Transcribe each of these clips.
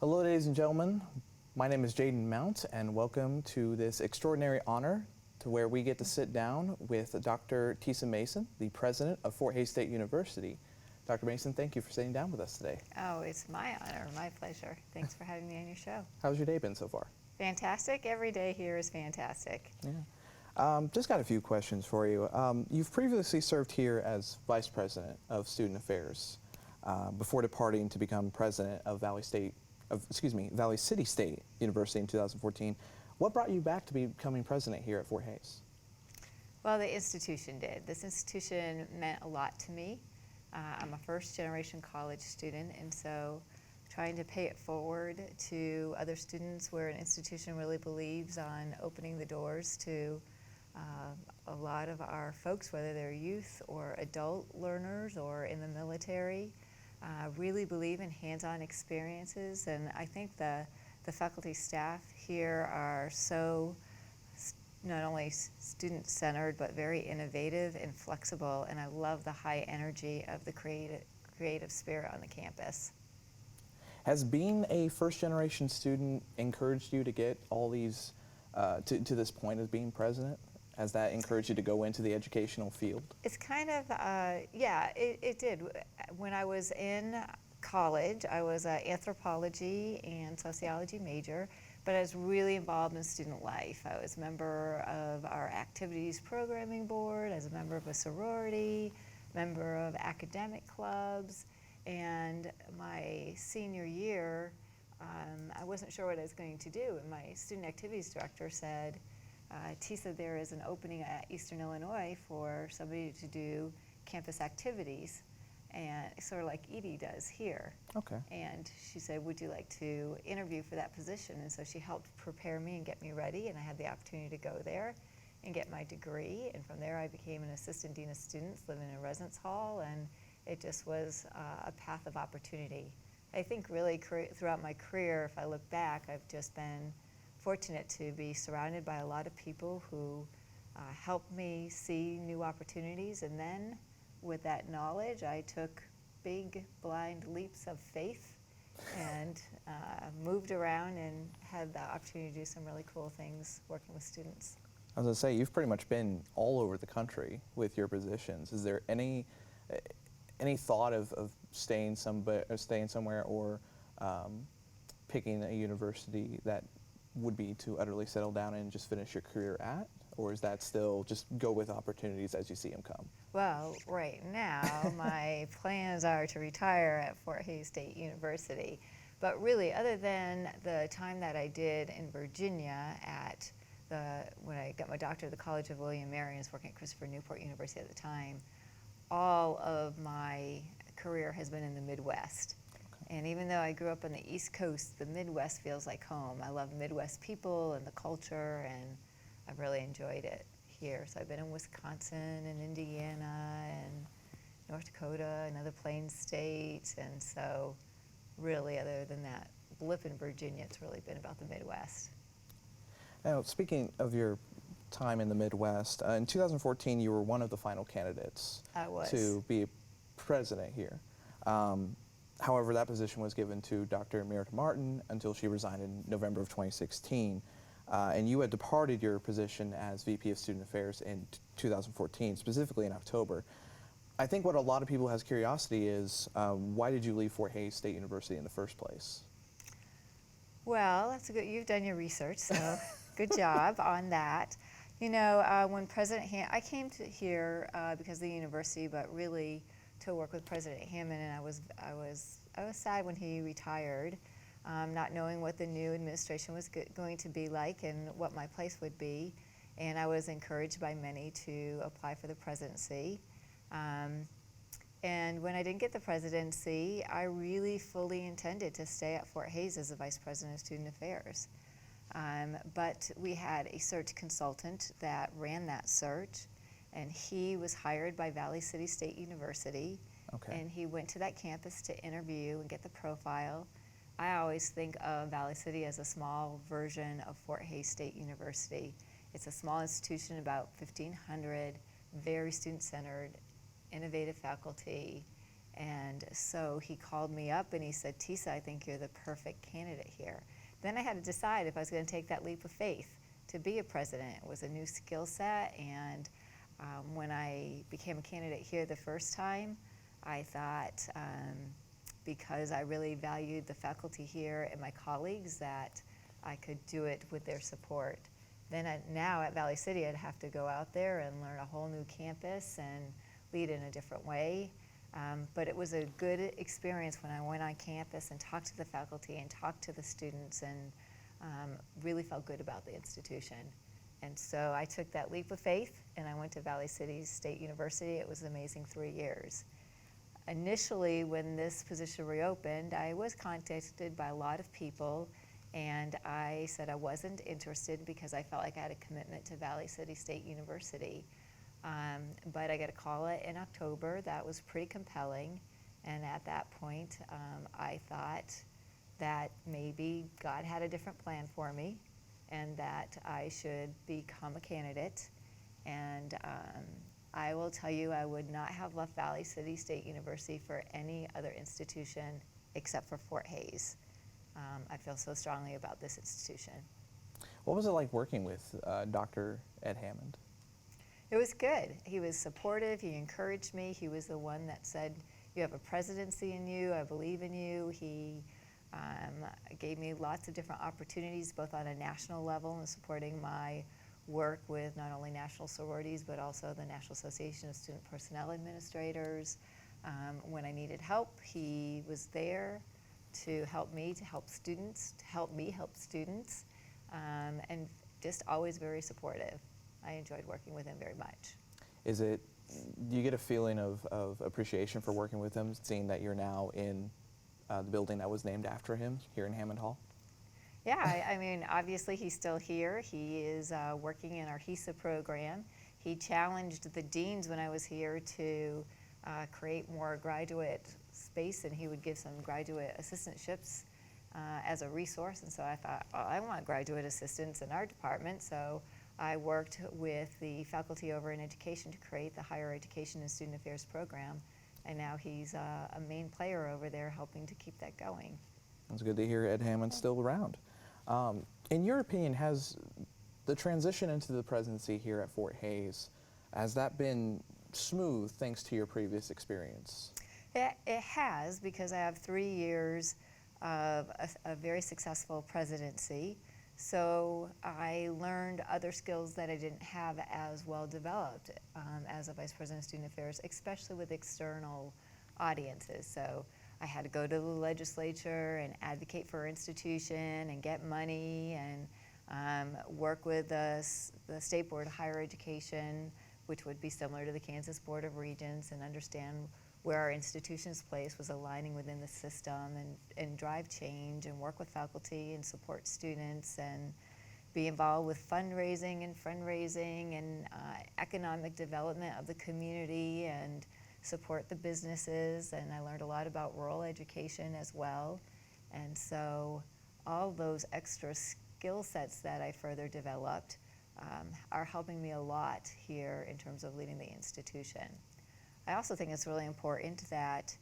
Hello, ladies and gentlemen. My name is Jaden Mount, and welcome to this extraordinary honor to where we get to sit down with Dr. Tisa Mason, the president of Fort Hays State University. Dr. Mason, thank you for sitting down with us today. Oh, it's my honor, my pleasure. Thanks for having me on your show. How's your day been so far? Fantastic. Every day here is fantastic. Yeah. Just got a few questions for you. You've previously served here as Vice President of Student Affairs before departing to become President of Valley City State University in 2014. What brought you back to becoming President here at Fort Hays? Well, the institution did. This institution meant a lot to me. I'm a first-generation college student, and so trying to pay it forward to other students where an institution really believes on opening the doors to a lot of our folks, whether they're youth or adult learners or in the military, really believe in hands-on experiences. And I think the faculty staff here are so not only student-centered but very innovative and flexible, and I love the high energy of the creative spirit on the campus. Has being a first-generation student encouraged you to get all these to this point as being president? Has that encouraged you to go into the educational field? It's kind of, yeah, it did. When I was in college, I was an anthropology and sociology major, but I was really involved in student life. I was a member of our activities programming board, I was a member of a sorority, member of academic clubs, and my senior year, I wasn't sure what I was going to do, and my student activities director said, Tisa, there is an opening at Eastern Illinois for somebody to do campus activities, and sort of like Edie does here. Okay. And she said, would you like to interview for that position? And so she helped prepare me and get me ready, and I had the opportunity to go there and get my degree. And from there I became an assistant dean of students, living in a residence hall, and it just was a path of opportunity. I think really throughout my career, if I look back, I've just been fortunate to be surrounded by a lot of people who helped me see new opportunities, and then with that knowledge I took big blind leaps of faith and moved around and had the opportunity to do some really cool things working with students. I was going to say, you've pretty much been all over the country with your positions. Is there any thought of staying somewhere or picking a university that would be to utterly settle down and just finish your career at? Or is that still just go with opportunities as you see them come? Well, right now my plans are to retire at Fort Hays State University. But really, other than the time that I did in Virginia when I got my doctorate at the College of William & Mary and was working at Christopher Newport University at the time, all of my career has been in the Midwest. And even though I grew up on the East Coast, the Midwest feels like home. I love Midwest people and the culture, and I've really enjoyed it here. So I've been in Wisconsin and Indiana and North Dakota and other Plains states. And so really, other than that blip in Virginia, it's really been about the Midwest. Now, speaking of your time in the Midwest, in 2014 you were one of the final candidates to be president here. However, that position was given to Dr. Meredith Martin until she resigned in November of 2016. And you had departed your position as VP of Student Affairs in 2014, specifically in October. I think what a lot of people has curiosity is, why did you leave Fort Hays State University in the first place? Well, that's a good, you've done your research, so good job on that. You know, when President I came to here because of the university, but really to work with President Hammond, and I was sad when he retired, not knowing what the new administration was going to be like and what my place would be, and I was encouraged by many to apply for the presidency. And when I didn't get the presidency, I really fully intended to stay at Fort Hays as the Vice President of Student Affairs. But we had a search consultant that ran that search, and he was hired by Valley City State University. Okay. And he went to that campus to interview and get the profile. I always think of Valley City as a small version of Fort Hays State University. It's a small institution, about 1,500, very student-centered, innovative faculty, And so he called me up and he said, Tisa, I think you're the perfect candidate here. Then I had to decide if I was going to take that leap of faith to be a president. It was a new skill set, and when I became a candidate here the first time, I thought because I really valued the faculty here and my colleagues that I could do it with their support. Then now at Valley City, I'd have to go out there and learn a whole new campus and lead in a different way. But it was a good experience when I went on campus and talked to the faculty and talked to the students, and really felt good about the institution. And so I took that leap of faith and I went to Valley City State University. It was an amazing 3 years. Initially, when this position reopened, I was contacted by a lot of people, and I said I wasn't interested because I felt like I had a commitment to Valley City State University. But I got a call in October that was pretty compelling, and at that point I thought that maybe God had a different plan for me and that I should become a candidate. And I will tell you, I would not have left Valley City State University for any other institution except for Fort Hays. I feel so strongly about this institution. What was it like working with Dr. Ed Hammond? It was good. He was supportive. He encouraged me. He was the one that said, you have a presidency in you. I believe in you. He gave me lots of different opportunities, both on a national level and supporting my work with not only national sororities, but also the National Association of Student Personnel Administrators. When I needed help, he was there to help me, to help students, to help me help students, and just always very supportive. I enjoyed working with him very much. Do you get a feeling of appreciation for working with him, seeing that you're now in the building that was named after him here in Hammond Hall? Yeah, I mean, obviously he's still here. He is working in our HESA program. He challenged the deans when I was here to create more graduate space, and he would give some graduate assistantships as a resource. And so I thought, oh, I want graduate assistants in our department. So I worked with the faculty over in education to create the Higher Education and Student Affairs program. And now he's a main player over there helping to keep that going. It's good to hear Ed Hammond's still around. In your opinion, has the transition into the presidency here at Fort Hays, has that been smooth thanks to your previous experience? It has, because I have 3 years of a very successful presidency. So I learned other skills that I didn't have as well developed as a Vice President of Student Affairs, especially with external audiences. So I had to go to the legislature and advocate for our institution and get money and work with the State Board of Higher Education, which would be similar to the Kansas Board of Regents, and understand where our institution's place was aligning within the system, and drive change and work with faculty and support students and be involved with fundraising and economic development of the community and support the businesses. And I learned a lot about rural education as well. And so all those extra skill sets that I further developed are helping me a lot here in terms of leading the institution. I also think it's really important that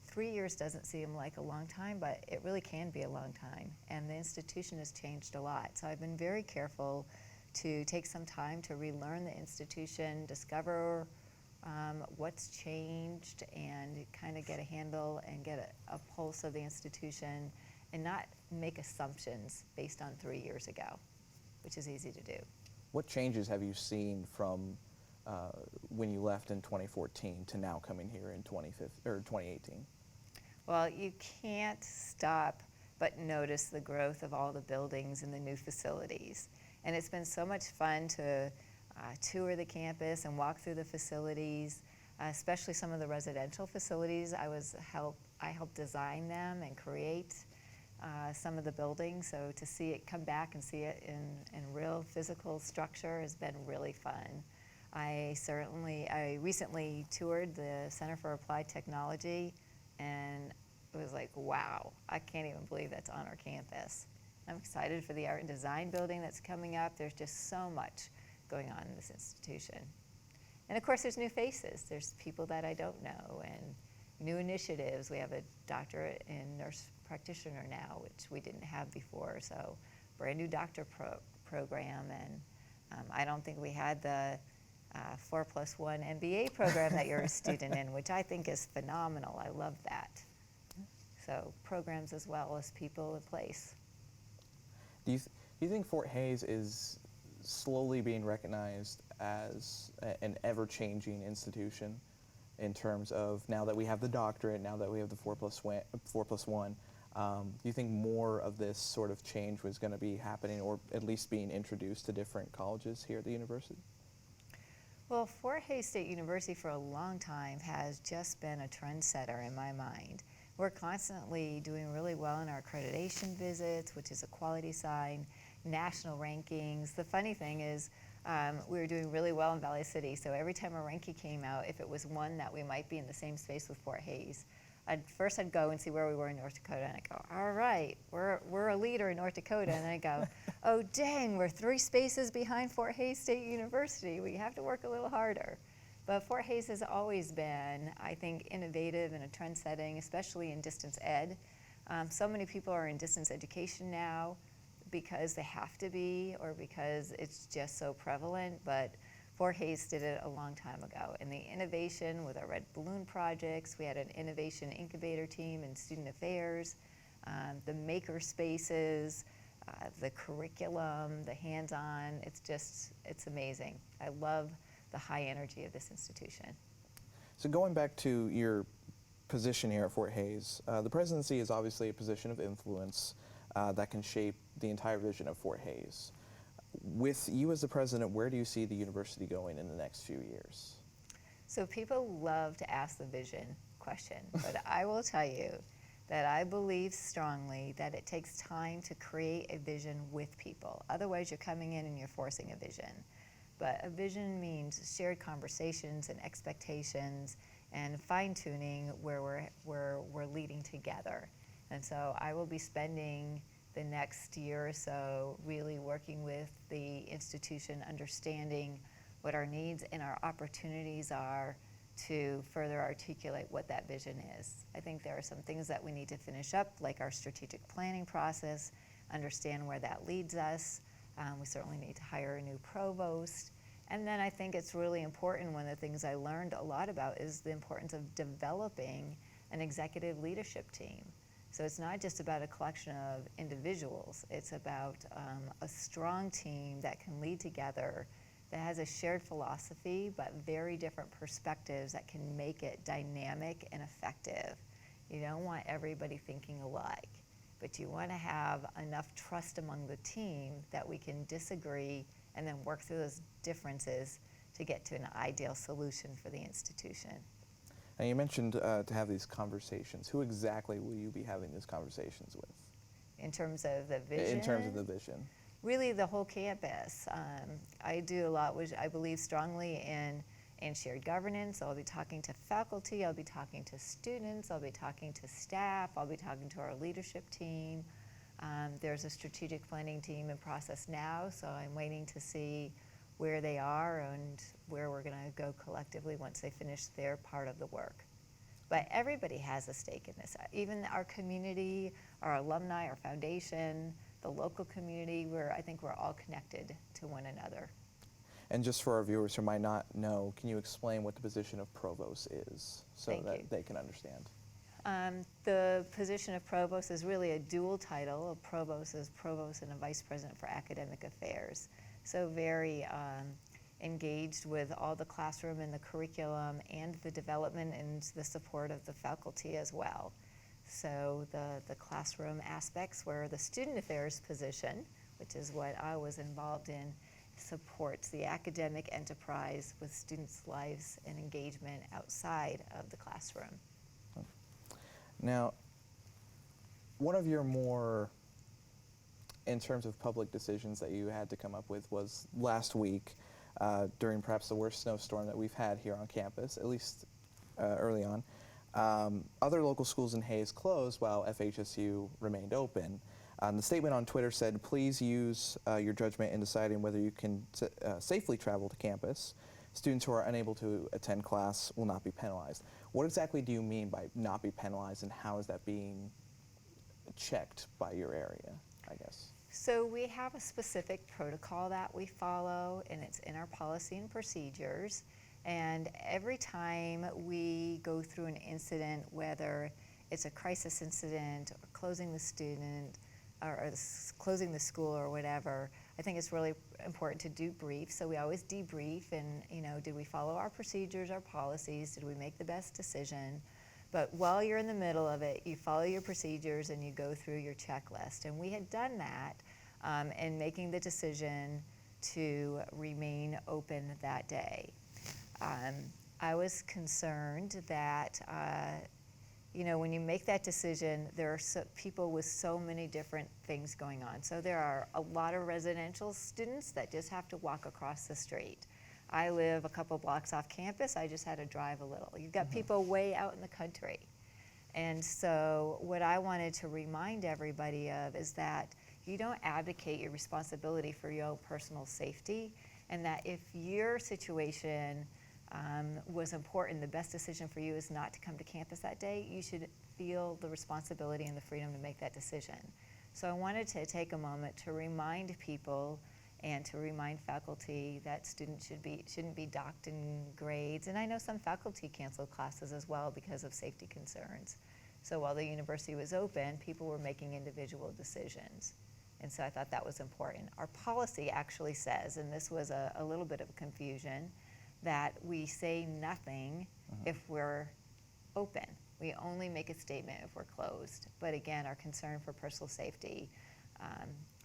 3 years doesn't seem like a long time, but it really can be a long time. And the institution has changed a lot. So I've been very careful to take some time to relearn the institution, discover what's changed, and kind of get a handle and get a pulse of the institution, and not make assumptions based on 3 years ago, which is easy to do. What changes have you seen from when you left in 2014 to now coming here in 2018? Well, you can't stop but notice the growth of all the buildings and the new facilities. And it's been so much fun to tour the campus and walk through the facilities, especially some of the residential facilities. I helped design them and create some of the buildings. So to see it come back and see it in real physical structure has been really fun. I recently toured the Center for Applied Technology, and it was like, wow, I can't even believe that's on our campus. I'm excited for the art and design building that's coming up. There's just so much going on in this institution. And of course, there's new faces. There's people that I don't know, and new initiatives. We have a doctorate in nurse practitioner now, which we didn't have before, so brand new program, and I don't think we had the 4+1 MBA program that you're a student in, which I think is phenomenal. I love that. So programs as well as people in place. Do you think Fort Hays is slowly being recognized as an ever-changing institution in terms of, now that we have the doctorate, now that we have the 4+1, do you think more of this sort of change was going to be happening, or at least being introduced to different colleges here at the university? Well, Fort Hays State University for a long time has just been a trendsetter in my mind. We're constantly doing really well in our accreditation visits, which is a quality sign, national rankings. The funny thing is, we were doing really well in Valley City, so every time a ranking came out, if it was one that we might be in the same space with Fort Hays, I'd go and see where we were in North Dakota, and I'd go, all right, we're a leader in North Dakota, and then I'd go, oh dang, we're 3 spaces behind Fort Hays State University. We have to work a little harder. But Fort Hays has always been, I think, innovative and a trend setting, especially in distance ed. So many people are in distance education now because they have to be, or because it's just so prevalent, but Fort Hays did it a long time ago. And the innovation with our Red Balloon projects, we had an innovation incubator team in student affairs, the maker spaces, the curriculum, the hands-on, it's amazing. I love the high energy of this institution. So going back to your position here at Fort Hays, the presidency is obviously a position of influence that can shape the entire vision of Fort Hays. With you as the president, where do you see the university going in the next few years? So people love to ask the vision question, but I will tell you that I believe strongly that it takes time to create a vision with people. Otherwise, you're coming in and you're forcing a vision. But a vision means shared conversations and expectations and fine-tuning where we're leading together. And so I will be spending the next year or so really working with the institution, understanding what our needs and our opportunities are to further articulate what that vision is. I think there are some things that we need to finish up, like our strategic planning process, understand where that leads us. We certainly need to hire a new provost. And then I think it's really important, one of the things I learned a lot about is the importance of developing an executive leadership team. So it's not just about a collection of individuals, it's about a strong team that can lead together, that has a shared philosophy, but very different perspectives that can make it dynamic and effective. You don't want everybody thinking alike, but you want to have enough trust among the team that we can disagree and then work through those differences to get to an ideal solution for the institution. Now you mentioned to have these conversations. Who exactly will you be having these conversations with? In terms of the vision? In terms of the vision. Really the whole campus. I do a lot, which I believe strongly in shared governance. I'll be talking to faculty, I'll be talking to students, I'll be talking to staff, I'll be talking to our leadership team. There's a strategic planning team in process now, so I'm waiting to see where they are and where we're going to go collectively once they finish their part of the work. But everybody has a stake in this. Even our community, our alumni, our foundation, the local community, I think we're all connected to one another. And just for our viewers who might not know, can you explain what the position of provost is so they can understand? The position of provost is really a dual title. A provost is provost and a vice president for academic affairs. So very engaged with all the classroom and the curriculum and the development and the support of the faculty as well. So the classroom aspects, where the student affairs position, which is what I was involved in, supports the academic enterprise with students' lives and engagement outside of the classroom. Now, one of your more, in terms of public decisions that you had to come up with, was last week during perhaps the worst snowstorm that we've had here on campus, at least early on. Other local schools in Hays closed while FHSU remained open. The statement on Twitter said, please use your judgment in deciding whether you can safely travel to campus. students who are unable to attend class will not be penalized. What exactly do you mean by not be penalized, and how is that being checked by your area, I guess? So we have a specific protocol that we follow, and it's in our policy and procedures. And every time we go through an incident, whether it's a crisis incident, or closing the student, or closing the school or whatever, I think it's really important to debrief. So we always debrief and, did we follow our procedures, our policies? Did we make the best decision? But while you're in the middle of it, you follow your procedures and you go through your checklist. And we had done that in making the decision to remain open that day. I was concerned that, when you make that decision, there are people with so many different things going on. So there are a lot of residential students that just have to walk across the street. I live a couple blocks off campus. I just had to drive a little. You've got people way out in the country. And so what I wanted to remind everybody of is that you don't abdicate your responsibility for your own personal safety, and that if your situation was important, the best decision for you is not to come to campus that day, you should feel the responsibility and the freedom to make that decision. So I wanted to take a moment to remind people and to remind faculty that students shouldn't be docked in grades. And I know some faculty canceled classes as well because of safety concerns. So while the university was open, people were making individual decisions. And so I thought that was important. Our policy actually says, and this was a little bit of a confusion, that we say nothing if we're open. We only make a statement if we're closed. But again, our concern for personal safety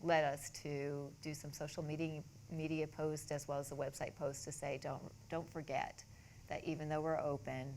led us to do some social media posts as well as the website post to say, don't forget that even though we're open,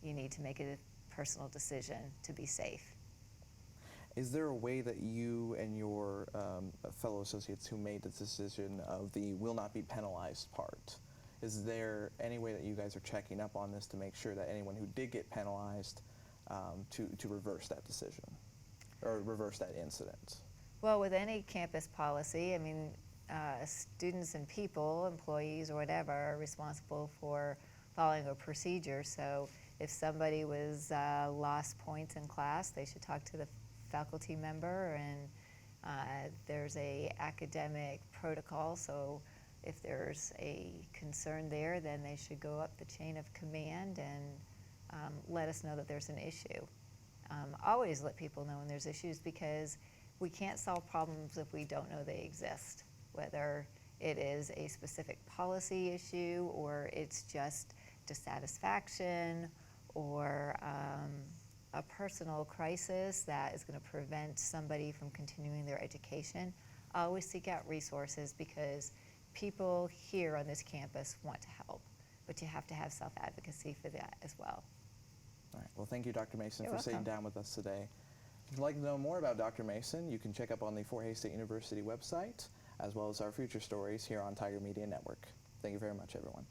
you need to make a personal decision to be safe. Is there a way that you and your fellow associates who made the decision of the will not be penalized part, is there any way that you guys are checking up on this to make sure that anyone who did get penalized to reverse that decision or reverse that incident? Well, with any campus policy, students and people, employees or whatever, are responsible for following a procedure. So if somebody was lost points in class, they should talk to the faculty member, and there's a academic protocol. So if there's a concern there, then they should go up the chain of command and let us know that there's an issue. Always let people know when there's issues, because we can't solve problems if we don't know they exist, whether it is a specific policy issue or it's just dissatisfaction or a personal crisis that is going to prevent somebody from continuing their education. Always seek out resources, because people here on this campus want to help, but you have to have self-advocacy for that as well. All right. Well, thank you, Dr. Mason, You're for sitting welcome. down with us today. If you'd like to know more about Dr. Mason, you can check up on the Fort Hays State University website, as well as our future stories here on Tiger Media Network. Thank you very much, everyone.